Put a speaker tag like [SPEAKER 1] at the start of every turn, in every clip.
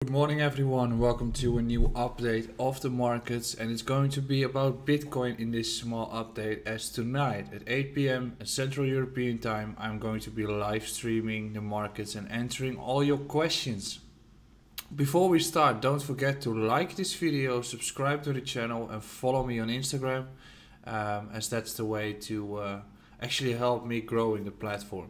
[SPEAKER 1] Good morning everyone, welcome to a new update of the markets, and it's going to be about Bitcoin in this small update, as tonight at 8 p.m. Central European time I'm going to be live streaming the markets and answering all your questions. Before we start, don't forget to like this video, subscribe to the channel and follow me on Instagram, as that's the way to actually help me grow in the platform.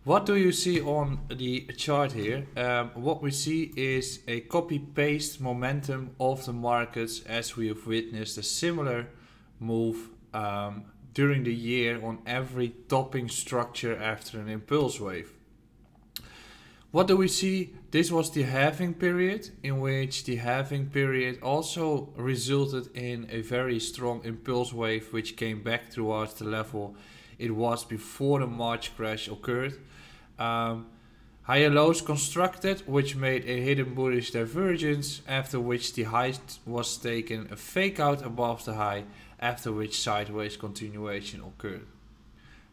[SPEAKER 1] What do you see on the chart here? What we see is a copy-paste momentum of the markets, as we have witnessed a similar move during the year on every topping structure after an impulse wave. What do we see? This was the halving period, in which the halving period also resulted in a very strong impulse wave, which came back towards the level it was before the March crash occurred. Higher lows constructed, which made a hidden bullish divergence, after which the high was taken a fake out above the high, after which sideways continuation occurred.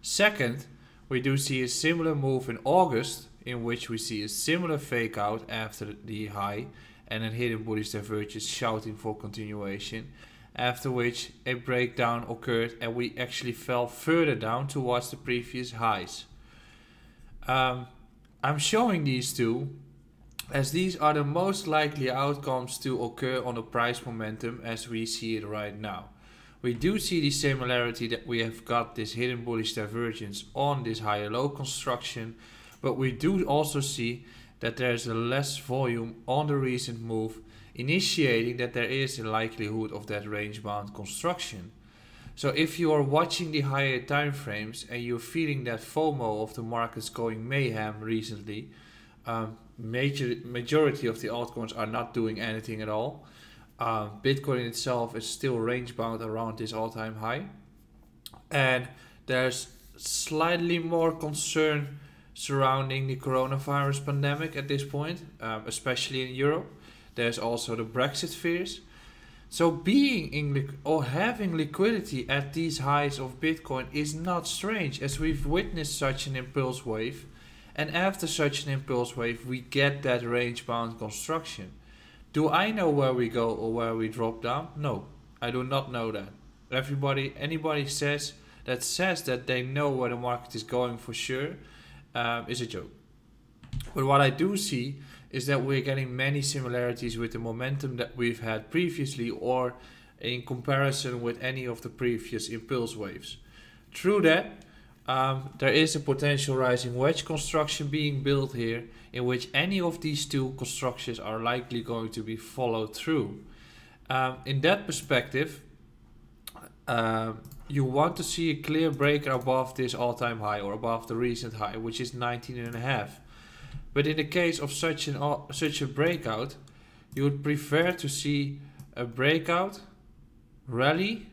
[SPEAKER 1] Second, we do see a similar move in August, in which we see a similar fake out after the high and a hidden bullish divergence shouting for continuation, after which a breakdown occurred and we actually fell further down towards the previous highs. I'm showing these two as these are the most likely outcomes to occur on a price momentum as we see it right now. We do see the similarity that we have got this hidden bullish divergence on this higher low construction, but we do also see that there is a less volume on the recent move, initiating that there is a likelihood of that range bound construction. So if you are watching the higher time frames and you're feeling that FOMO of the markets going mayhem recently, majority of the altcoins are not doing anything at all. Bitcoin itself is still range bound around this all-time high, and there's slightly more concern surrounding the coronavirus pandemic at this point, especially in Europe. There's also the Brexit fears. So being in or having liquidity at these highs of Bitcoin is not strange, as we've witnessed such an impulse wave, and after such an impulse wave we get that range bound construction. Do I know where we go or where we drop down? No, I do not know that. Anybody says that they know where the market is going for sure, is a joke. But what I do see is that we're getting many similarities with the momentum that we've had previously, or in comparison with any of the previous impulse waves. Through that, there is a potential rising wedge construction being built here, in which any of these two constructions are likely going to be followed through. In that perspective, you want to see a clear break above this all-time high, or above the recent high, which is 19.5. But in the case of such a breakout, you would prefer to see a breakout, rally,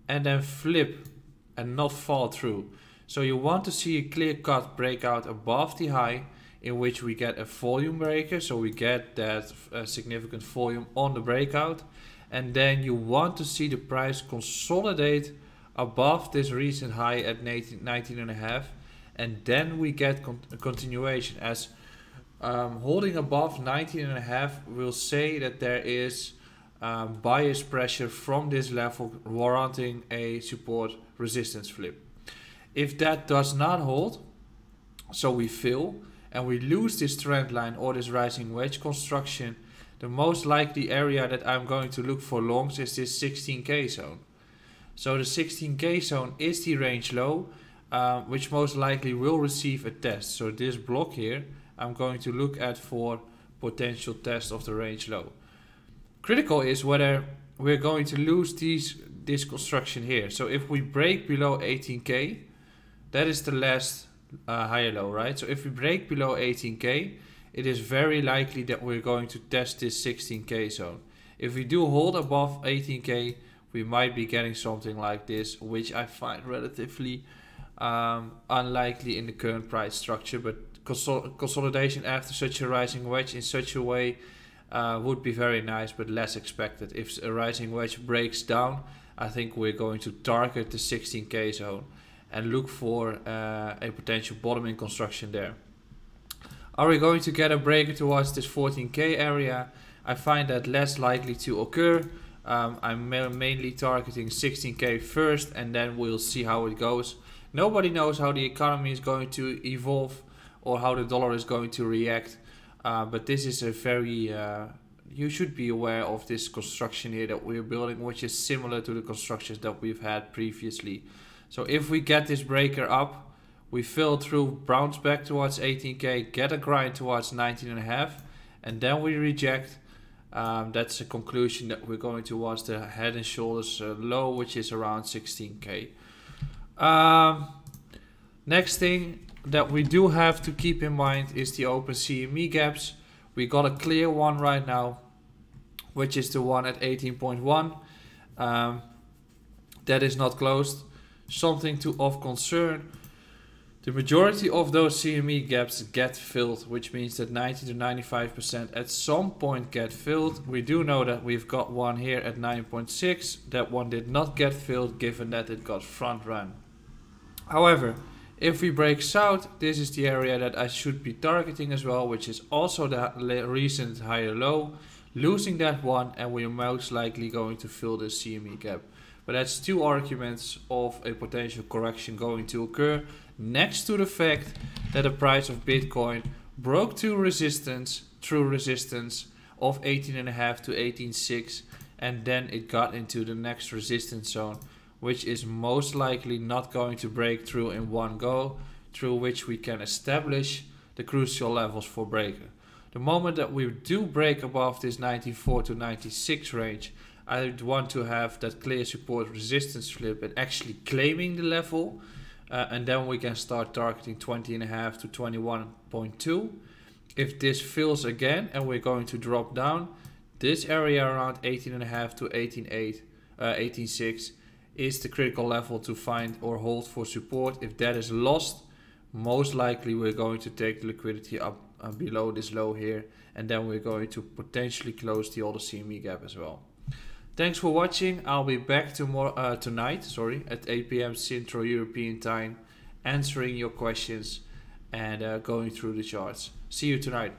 [SPEAKER 1] and then flip and not fall through. So you want to see a clear-cut breakout above the high, in which we get a volume breaker, so we get that significant volume on the breakout, and then you want to see the price consolidate above this recent high at 19.5. And then we get a continuation, as holding above 19.5 will say that there is bias pressure from this level warranting a support resistance flip. If that does not hold, so we fail and we lose this trend line or this rising wedge construction, the most likely area that I'm going to look for longs is this 16k zone. So the 16k zone is the range low, which most likely will receive a test. So this block here, I'm going to look at for potential test of the range low. Critical is whether we're going to lose this construction here. So if we break below 18k, that is the last higher low, right? So if we break below 18k, it is very likely that we're going to test this 16k zone. If we do hold above 18k, we might be getting something like this, which I find relatively unlikely in the current price structure, but consolidation after such a rising wedge in such a way would be very nice, but less expected. If a rising wedge breaks down, I think we're going to target the 16k zone and look for a potential bottoming construction there. Are we going to get a breaker towards this 14k area? I find that less likely to occur. I'm mainly targeting 16k first, and then we'll see how it goes. Nobody knows how the economy is going to evolve or how the dollar is going to react, but this is a very you should be aware of this construction here that we're building, which is similar to the constructions that we've had previously. So if we get this breaker up, we fill through, bounce back towards 18k, get a grind towards 19.5, and then we reject. That's a conclusion that we're going towards the head and shoulders low, which is around 16k. Next thing that we do have to keep in mind is the open CME gaps. We got a clear one right now, which is the one at 18.1. That is not closed. Something of concern. The majority of those CME gaps get filled, which means that 90 to 95% at some point get filled. We do know that we've got one here at 9.6. That one did not get filled given that it got front run. However, if we break south, this is the area that I should be targeting as well, which is also the recent higher low. Losing that one, and we're most likely going to fill this CME gap. But that's two arguments of a potential correction going to occur, next to the fact that the price of Bitcoin broke true resistance of 18.5 to 18.6, and then it got into the next resistance zone, which is most likely not going to break through in one go, through which we can establish the crucial levels for breaker. The moment that we do break above this 94 to 96 range, I would want to have that clear support resistance flip and actually claiming the level, and then we can start targeting 20.5 to 21.2. If this fills again and we're going to drop down, this area around 18.5 to 18.8, 18.6 is the critical level to find or hold for support. If that is lost, most likely we're going to take the liquidity up below this low here, and then we're going to potentially close the other CME gap as well. Thanks for watching. I'll be back tonight at 8 p.m. Central European time, answering your questions and going through the charts. See you tonight.